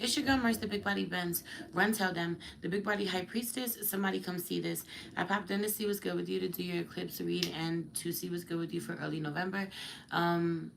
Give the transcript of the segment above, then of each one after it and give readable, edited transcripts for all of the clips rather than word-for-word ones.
It's your girl Merce, the Big Body Benz. Run tell them. The Big Body High Priestess. Somebody come see this. I popped in to see what's good with you, to do your eclipse read, and to see what's good with you for early November. Um,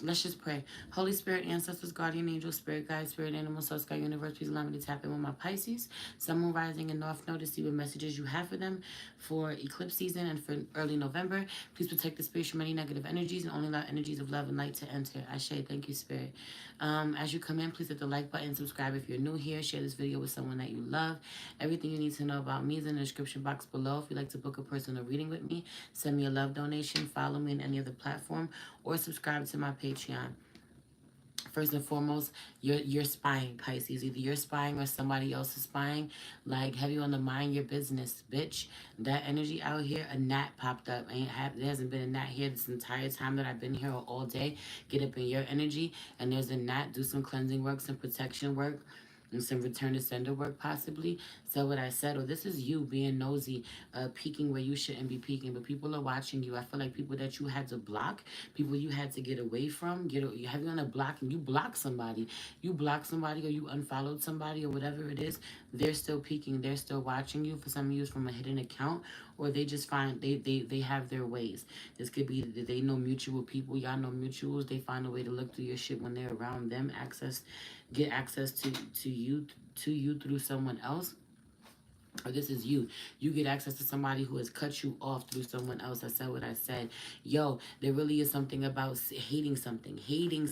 Let's just pray. Holy Spirit, ancestors, guardian angel, spirit guide, spirit animal, soul sky universe, please allow me to tap in with my Pisces. Sun, moon, rising, and north node to see what messages you have for them for eclipse season and for early November. Please protect the spirit from any negative energies and only allow energies of love and light to enter. Ashe, thank you, spirit. As you come in, please hit the like button, subscribe if you're new here, share this video with someone that you love. Everything you need to know about me is in the description box below. If you'd like to book a personal reading with me, send me a love donation, follow me on any other platform, or subscribe to my Patreon. First and foremost, you're spying, Pisces. Either you're spying or somebody else is spying. Like, have you on the mind your business, bitch? That energy out here, a gnat popped up. There hasn't been a gnat here this entire time that I've been here all day. Get up in your energy, and there's a gnat. Do some cleansing work, some protection work, and some return to sender work possibly. So what I said, or this is you being nosy, peeking where you shouldn't be peeking, but people are watching you. I feel like people that you had to block, people you had to get away from, you have you on a block and you block somebody or you unfollowed somebody or whatever it is, they're still peeking, they're still watching you. For some of you, it's from a hidden account, or they just find they have their ways. This could be that they know mutual people, y'all know mutuals. They find a way to look through your shit when they're around them, get access to you through someone else. Or this is you. You get access to somebody who has cut you off through someone else. I said what I said. Yo, there really is something about hating something, hating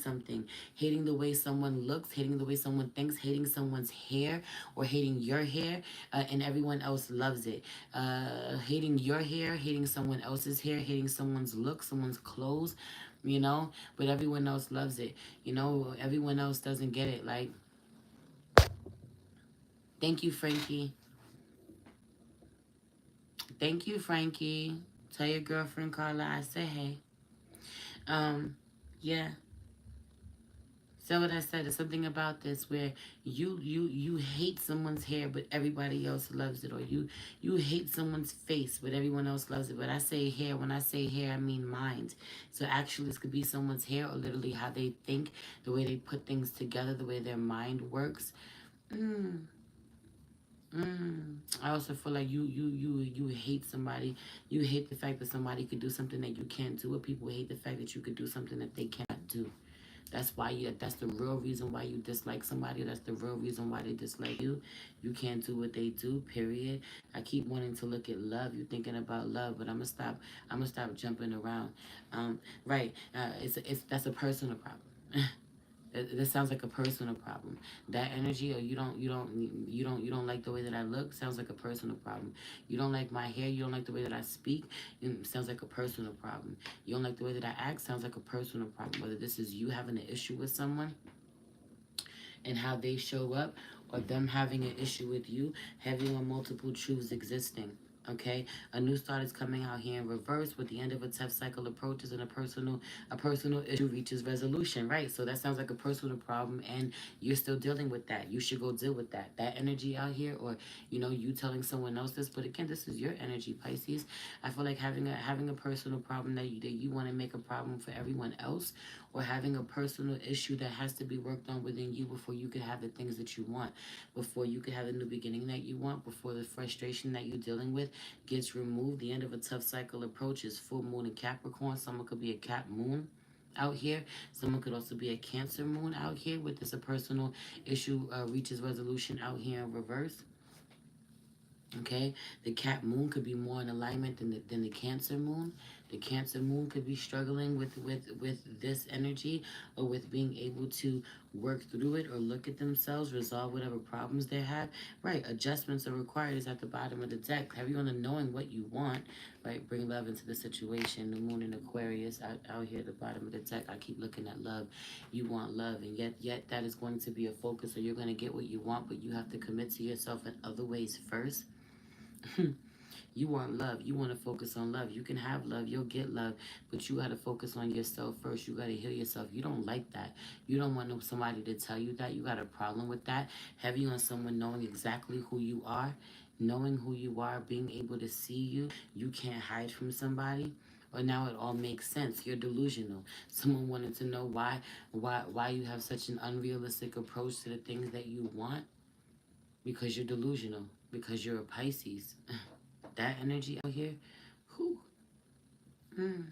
the way someone looks, hating the way someone thinks, hating someone's hair, or hating your hair, and everyone else loves it. Hating your hair, hating someone else's hair, hating someone's look, someone's clothes, but everyone else loves it. Everyone else doesn't get it. Like, thank you, Frankie. Thank you, Frankie. Tell your girlfriend Carla I say hey. Um, yeah. So what I said is something about this where you hate someone's hair but everybody else loves it, or you hate someone's face but everyone else loves it. But I say hair, when I say hair I mean mind. So actually this could be someone's hair, or literally how they think, the way they put things together, the way their mind works. Mm. I also feel like you hate somebody. You hate the fact that somebody could do something that you can't do, or people hate the fact that you could do something that they can't do. That's why that's the real reason why you dislike somebody. That's the real reason why they dislike you. You can't do what they do, period. I keep wanting to look at love. You're thinking about love, but I'm gonna stop jumping around. Right. It's that's a personal problem. That sounds like a personal problem. That energy, or you don't like the way that I look, sounds like a personal problem. You don't like my hair, you don't like the way that I speak, sounds like a personal problem. You don't like the way that I act, sounds like a personal problem. Whether this is you having an issue with someone and how they show up, or them having an issue with you, having on multiple truths existing. Okay, a new start is coming out here in reverse, with the end of a tough cycle approaches and a personal issue reaches resolution. Right, so that sounds like a personal problem, and you're still dealing with that. You should go deal with that energy out here, or you telling someone else this. But again, this is your energy, Pisces. I feel like having a personal problem that you want to make a problem for everyone else, or having a personal issue that has to be worked on within you before you could have the things that you want, before you could have the new beginning that you want, before the frustration that you're dealing with gets removed. The end of a tough cycle approaches. Full moon in Capricorn. Someone could be a Cap moon out here. Someone could also be a Cancer moon out here with this. A personal issue reaches resolution out here in reverse. Okay, the Cap moon could be more in alignment than the Cancer moon. The Cancer moon could be struggling with this energy, or with being able to work through it, or look at themselves, resolve whatever problems they have. Right, adjustments are required is at the bottom of the deck. Have you on the knowing what you want? Right, bring love into the situation. The moon in Aquarius out here at the bottom of the deck. I keep looking at love. You want love, and yet that is going to be a focus. So you're going to get what you want, but you have to commit to yourself in other ways first. You want love. You want to focus on love. You can have love. You'll get love. But you got to focus on yourself first. You got to heal yourself. You don't like that. You don't want somebody to tell you that. You got a problem with that. Heavy on someone knowing exactly who you are. Knowing who you are. Being able to see you. You can't hide from somebody. Or now it all makes sense. You're delusional. Someone wanted to know why you have such an unrealistic approach to the things that you want. Because you're delusional. Because you're a Pisces. That energy out here, whew. Mm.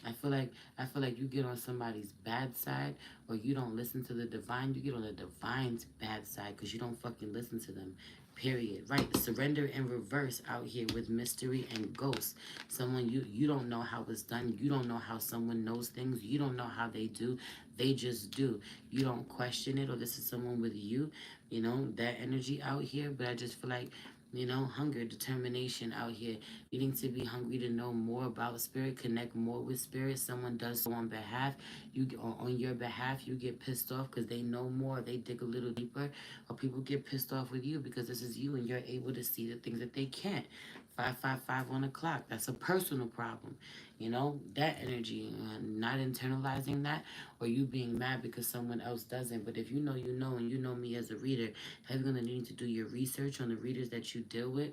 I feel like you get on somebody's bad side, or you don't listen to the divine. You get on the divine's bad side because you don't fucking listen to them. Period. Right. Surrender in reverse out here with mystery and ghosts. Someone you don't know how it's done. You don't know how someone knows things. You don't know how they do. They just do. You don't question it, or this is someone with you. You know that energy out here. But I just feel like, hunger, determination out here. You need to be hungry to know more about spirit, connect more with spirit. Someone does so on behalf, on your behalf, you get pissed off because they know more. They dig a little deeper, or people get pissed off with you because this is you and you're able to see the things that they can't. 555 on the clock. That's a personal problem. That energy, not internalizing that, or you being mad because someone else doesn't. But if you know, and you know me as a reader, have you going to need to do your research on the readers that you deal with.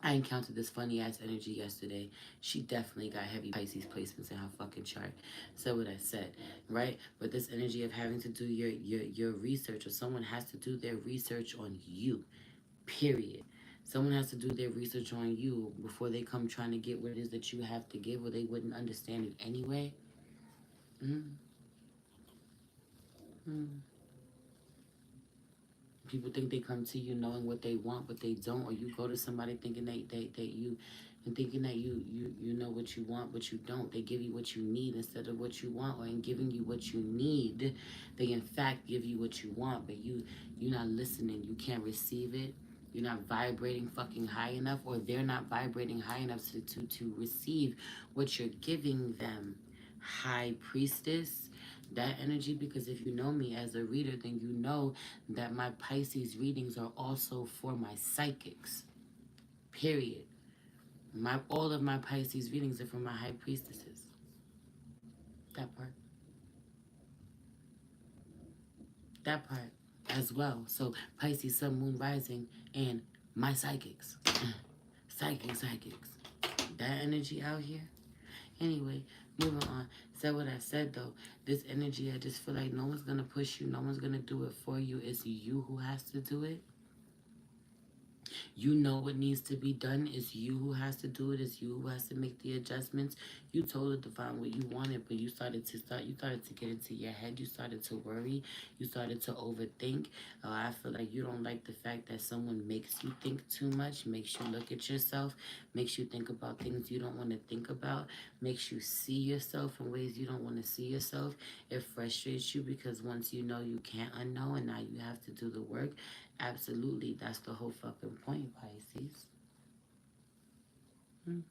I encountered this funny ass energy yesterday. She definitely got heavy Pisces placements in her fucking chart. So what I said, right? But this energy of having to do your research, or someone has to do their research on you. Period. Someone has to do their research on you before they come trying to get what it is that you have to give, or they wouldn't understand it anyway. Mm, mm. People think they come to you knowing what they want, but they don't. Or you go to somebody thinking that you, and thinking that you know what you want, but you don't. They give you what you need instead of what you want. Or in giving you what you need, they in fact give you what you want, but you're not listening. You can't receive it. You're not vibrating fucking high enough, or they're not vibrating high enough to receive what you're giving them. High priestess, that energy. Because if you know me as a reader, then you know that my Pisces readings are also for my psychics. Period. All of my Pisces readings are for my high priestesses. That part. That part as well. So Pisces, Sun, Moon, Rising, and my psychics. Psychics. That energy out here. Anyway, moving on. Said what I said though. This energy, I just feel like no one's gonna push you. No one's gonna do it for you. It's you who has to do it. You know what needs to be done. It's you who has to do it. It's you who has to make the adjustments. You told it to find what you wanted, but you started to get into your head. You started to worry. You started to overthink. I feel like you don't like the fact that someone makes you think too much, makes you look at yourself, makes you think about things you don't want to think about, makes you see yourself in ways you don't want to see yourself. It frustrates you because once you know, you can't unknow, and now you have to do the work. Absolutely, that's the whole fucking point, Pisces. Hmm.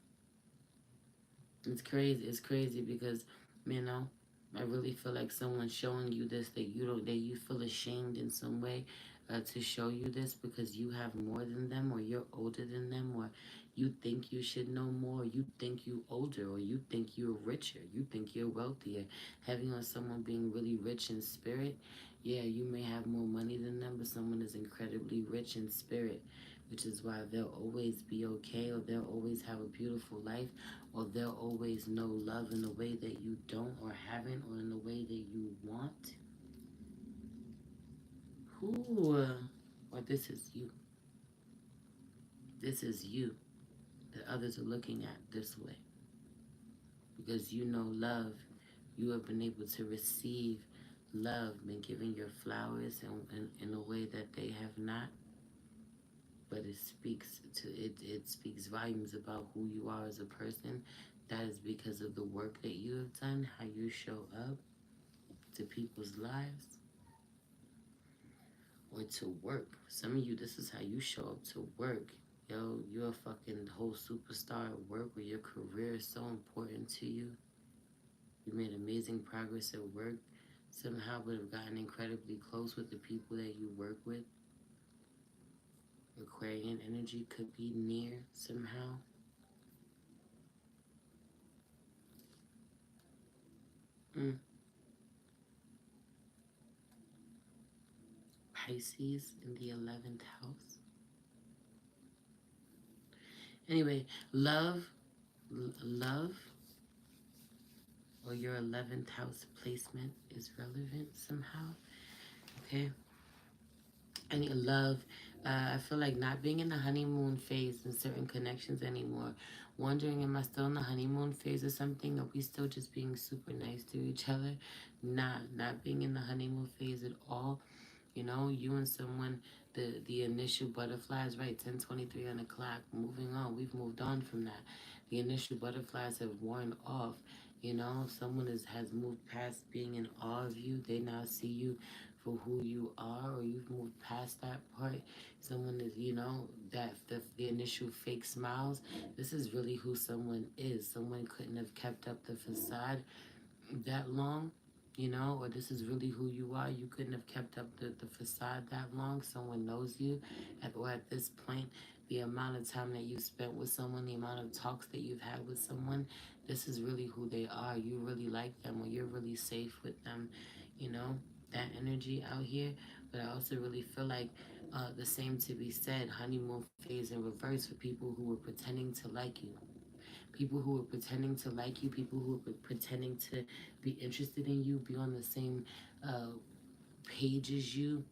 It's crazy. It's crazy because, you know, I really feel like someone's showing you this, that you feel ashamed in some way, to show you this because you have more than them, or you're older than them, or you think you should know more, you think you older, or you think you're richer, you think you're wealthier. Having on someone being really rich in spirit, yeah, you may have more money than them, but someone is incredibly rich in spirit, which is why they'll always be okay, or they'll always have a beautiful life, or they'll always know love in a way that you don't or haven't, or in the way that you want. Ooh, or this is you. This is you that others are looking at this way. Because you know love. You have been able to receive love, been giving your flowers in a way that they have not. But it speaks volumes about who you are as a person. That is because of the work that you have done, how you show up to people's lives, or to work. Some of you, this is how you show up to work. Yo, you're a fucking whole superstar at work, where your career is so important to you. You made amazing progress at work. Somehow would have gotten incredibly close with the people that you work with. Aquarian energy could be near somehow. Mm. Pisces in the 11th house. Anyway, love, or your 11th house placement is relevant somehow. Okay. Any love. I feel like not being in the honeymoon phase in certain connections anymore. Wondering, am I still in the honeymoon phase or something? Are we still just being super nice to each other? Not being in the honeymoon phase at all. You know, you and someone, the initial butterflies, right? 10:23 on the clock. Moving on. We've moved on from that. The initial butterflies have worn off. You know, someone has moved past being in awe of you. They now see you for who you are, or you've moved past that part. Someone is, you know, that the initial fake smiles. This is really who someone is. Someone couldn't have kept up the facade that long, you know, or this is really who you are. You couldn't have kept up the facade that long. Someone knows you, or at this point, the amount of time that you've spent with someone, the amount of talks that you've had with someone, this is really who they are. You really like them, or you're really safe with them, you know, that energy out here. But I also really feel like the same to be said, honeymoon phase in reverse for people who were pretending to like you. People who are pretending to like you, people who are pretending to be interested in you, be on the same uh, page as you,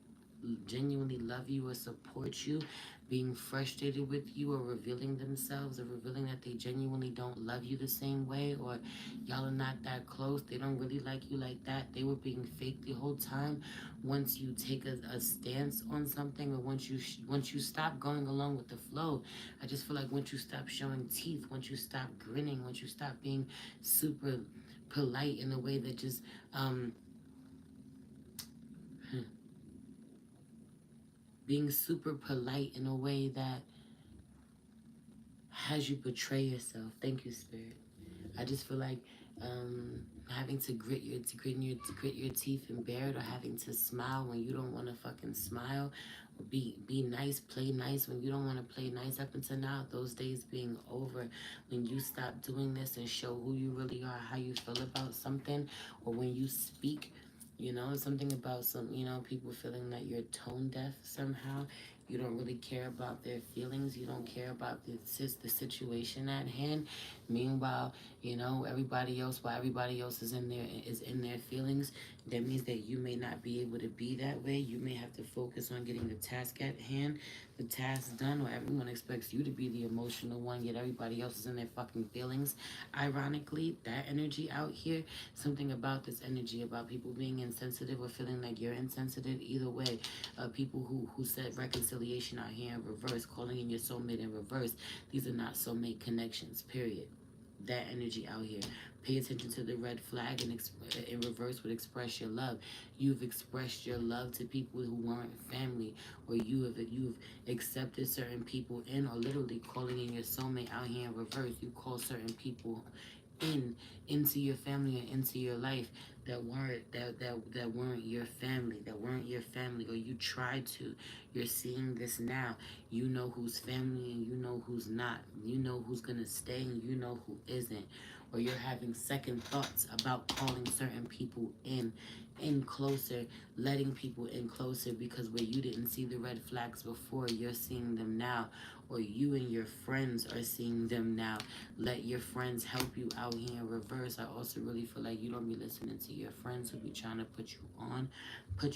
genuinely love you or support you, being frustrated with you, or revealing themselves, or revealing that they genuinely don't love you the same way, or y'all are not that close, they don't really like you like that, they were being fake the whole time. Once you take a stance on something, or once you stop going along with the flow, I just feel like once you stop showing teeth, once you stop grinning, once you stop being super polite in a way that just being super polite in a way that has you betray yourself. Thank you, Spirit. I just feel like having to grit your teeth and bear it, or having to smile when you don't want to fucking smile, or be nice, play nice when you don't want to play nice. Up until now, those days being over. When you stop doing this and show who you really are, how you feel about something, or when you speak, you know, something about some, you know, people feeling that you're tone deaf somehow. You don't really care about their feelings. You don't care about the situation at hand. Meanwhile, you know, everybody else, while everybody else is in their feelings, that means that you may not be able to be that way. You may have to focus on getting the task at hand, the task done, or everyone expects you to be the emotional one, yet everybody else is in their fucking feelings. Ironically, that energy out here, something about this energy, about people being insensitive or feeling like you're insensitive, either way, people who said reconciliation out here in reverse, calling in your soulmate in reverse, these are not soulmate connections, period. That energy out here. Pay attention to the red flag, and in reverse would express your love. You've expressed your love to people who weren't family, or you've accepted certain people in, or literally calling in your soulmate out here in reverse. You call certain people in into your family and into your life that weren't your family, or you tried to. You're seeing this now. You know who's family and you know who's not. You know who's gonna stay and you know who isn't. Or you're having second thoughts about calling certain people in closer, letting people in closer, because where you didn't see the red flags before, you're seeing them now. Or you and your friends are seeing them now. Let your friends help you out here in reverse. I also really feel like you don't be listening to your friends who be trying to put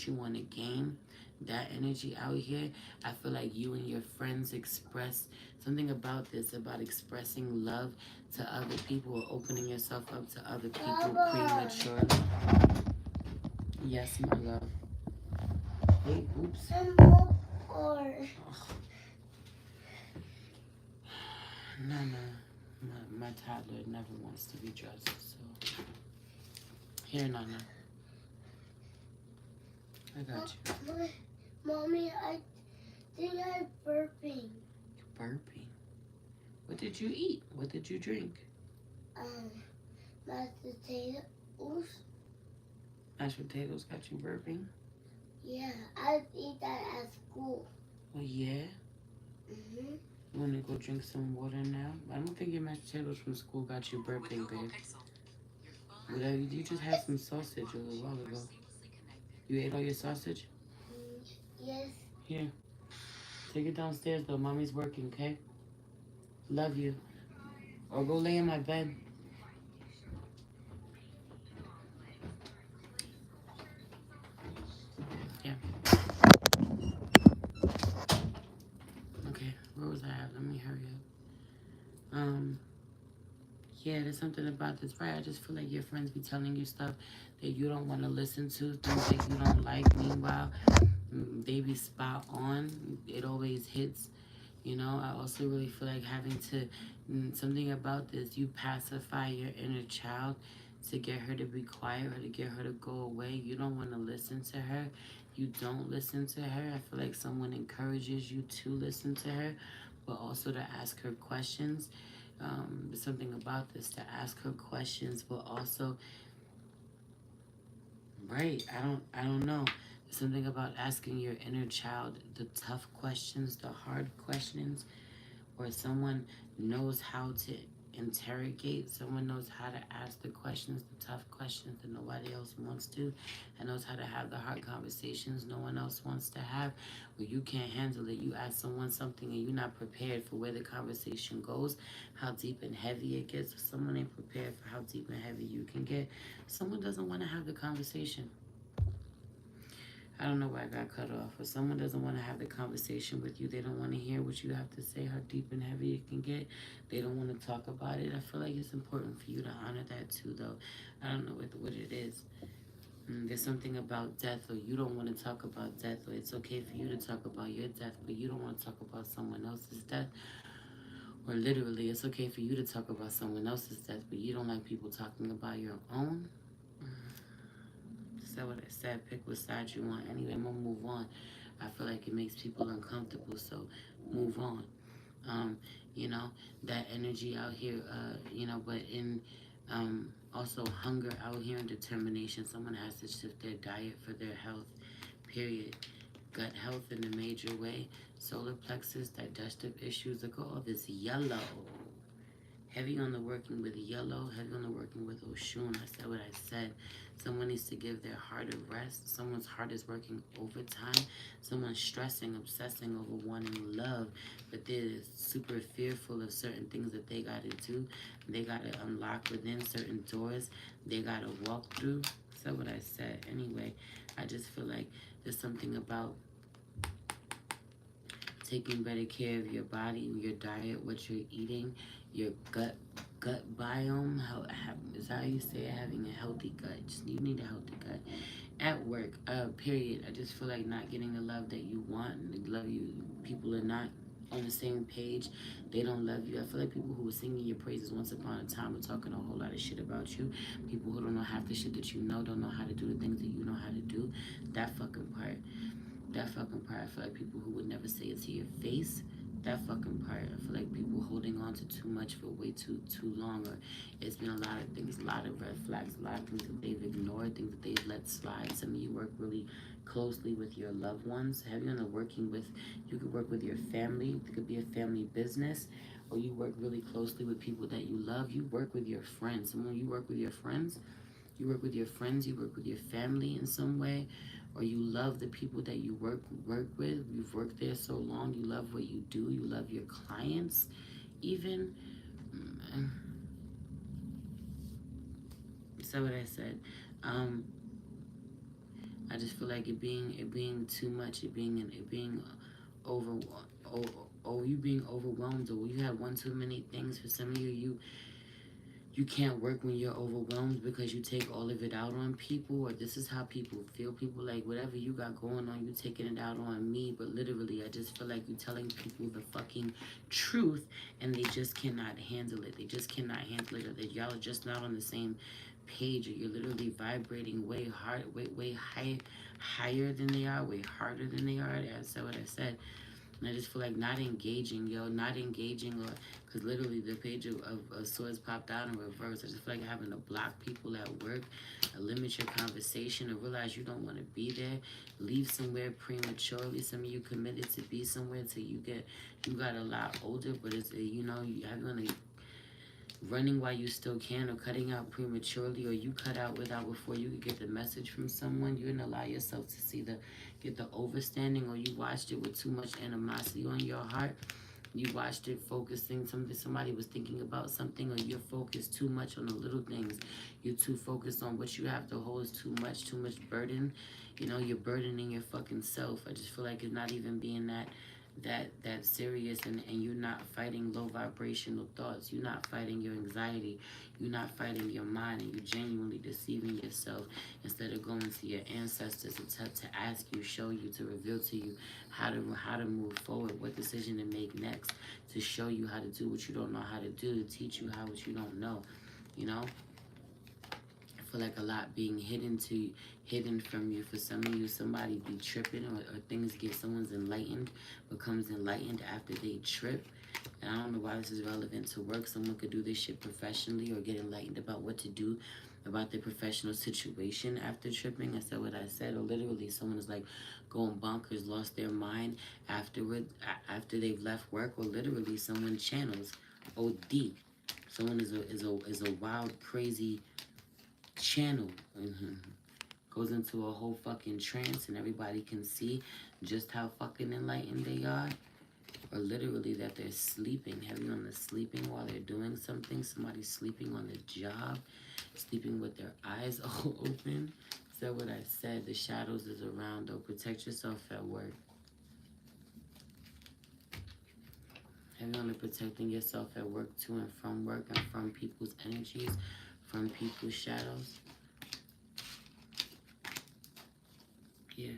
you on a game. That energy out here, I feel like you and your friends express something about this, about expressing love to other people, or opening yourself up to other people prematurely. Yes, my love. Hey, oops. No, no. My toddler never wants to be dressed, so. Here, Nana. I got you. Mommy, I think I'm burping. Burping? What did you eat? What did you drink? Mashed potatoes. Mashed potatoes got you burping? Yeah, I eat that at school. Oh, yeah? Mhm. You want to go drink some water now? I don't think your mashed potatoes from school got you burping, babe. Whatever, you just had some sausage a little while ago. You ate all your sausage? Yes. Here. Take it downstairs, though. Mommy's working, okay? Love you. Or go lay in my bed. Yeah. Okay. Where was I at? Let me hurry up. Yeah, there's something about this, right? I just feel like your friends be telling you stuff that you don't want to listen to, things that you don't like. Meanwhile, they be spot on. It always hits. You know, I also really feel like having to, something about this, you pacify your inner child to get her to be quiet or to get her to go away. You don't want to listen to her. You don't listen to her. I feel like someone encourages you to listen to her, but also to ask her questions. There's something about this, to ask her questions, but also, right? I don't know. There's something about asking your inner child the tough questions, the hard questions, where someone knows how to interrogate, someone knows how to ask the questions, the tough questions that nobody else wants to, and knows how to have the hard conversations no one else wants to have, where you can't handle it. You ask someone something and you're not prepared for where the conversation goes, how deep and heavy it gets. If someone ain't prepared for how deep and heavy you can get, someone doesn't want to have the conversation. I don't know why I got cut off. If someone doesn't want to have the conversation with you, they don't want to hear what you have to say, how deep and heavy it can get. They don't want to talk about it. I feel like it's important for you to honor that too, though. I don't know what it is. There's something about death, or you don't want to talk about death, or it's okay for you to talk about your death, but you don't want to talk about someone else's death. Or literally, it's okay for you to talk about someone else's death, but you don't like people talking about your own. Said what I said. Pick what side you want. Anyway, I'm gonna move on. I feel like it makes people uncomfortable, so move on. Um, you know, that energy out here, but in also hunger out here and determination. Someone has to shift their diet for their health, period. Gut health in a major way. Solar plexus, digestive issues. Look at all this yellow. Heavy on the working with yellow, heavy on the working with Oshun. I said what I said. Someone needs to give their heart a rest. Someone's heart is working overtime. Someone's stressing, obsessing over wanting love, but they're super fearful of certain things that they got to do. They got to unlock within certain doors. They got to walk through. I said what I said. Anyway, I just feel like there's something about taking better care of your body, your diet, what you're eating, your gut biome. Is how you say it, having a healthy gut. Just, you need a healthy gut. At work, period. I just feel like not getting the love that you want. The love you people are not on the same page. They don't love you. I feel like people who were singing your praises once upon a time are talking a whole lot of shit about you. People who don't know half the shit that you know, don't know how to do the things that you know how to do. That fucking part. That fucking part, I feel like people who would never say it to your face. That fucking part, I feel like people holding on to too much for way too long, or it's been a lot of things, a lot of red flags, a lot of things that they've ignored, things that they've let slide. Some of you work really closely with your loved ones. Have you on the working with? You could work with your family. It could be a family business, or you work really closely with people that you love. You work with your friends. Someone you work with your friends. You work with your friends, you work with your family in some way, or you love the people that you work with. You've worked there so long, you love what you do, you love your clients, even. Mm, So what I said. Um, I just feel like it being too much, it being over, you being overwhelmed, or you have one too many things. For some of you can't work when you're overwhelmed because you take all of it out on people, or this is how people feel. People like, whatever you got going on, you taking it out on me. But literally, I just feel like you telling people the fucking truth, and they just cannot handle it. They just cannot handle it. Or that y'all are just not on the same page, or you're literally vibrating way hard, way higher than they are, way harder than they are. I said what I said. And I just feel like not engaging, not engaging, or because literally the page of swords popped out in reverse. I just feel like having to block people at work, limit your conversation, or realize you don't want to be there, leave somewhere prematurely. Some of you committed to be somewhere until you got a lot older, but it's, you have to running while you still can, or cutting out prematurely, or you cut out without before you could get the message from someone. You didn't allow yourself to get the overstanding, or you watched it with too much animosity on your heart. You watched it focusing, somebody was thinking about something, or you're focused too much on the little things. You're too focused on what you have to hold. Is too much burden. You know, you're burdening your fucking self. I just feel like it's not even being that serious, and you're not fighting low vibrational thoughts. You're not fighting your anxiety. You're not fighting your mind, and you're genuinely deceiving yourself instead of going to your ancestors to ask you, show you, to reveal to you how to move forward, what decision to make next, to show you how to do what you don't know how to do, to teach you how what you don't know. You know, I feel like a lot being hidden from you. For some of you, somebody be tripping, or things get, someone's enlightened, becomes enlightened after they trip. And I don't know why this is relevant to work. Someone could do this shit professionally, or get enlightened about what to do about their professional situation after tripping. I said what I said. Or literally someone is like going bonkers, lost their mind afterward, after they've left work. Or literally someone channels OD. Someone is a wild, crazy channel. Goes into a whole fucking trance, and everybody can see just how fucking enlightened they are. Or literally that they're sleeping, heavy on the sleeping while they're doing something. Somebody's sleeping on the job, sleeping with their eyes all open. Said what I said. The shadows is around, though. Protect yourself at work. Heavy on the protecting yourself at work, to and from work, and from people's energies, from people's shadows. Yeah.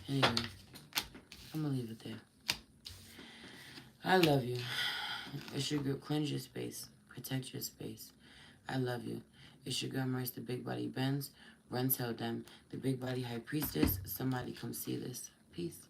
Anyway, I'm gonna leave it there. I love you. It's your girl. Cleanse your space. Protect your space. I love you. It's your girl, Maurice, the Big Body Benz. Run, tell them. The Big Body High Priestess. Somebody come see this. Peace.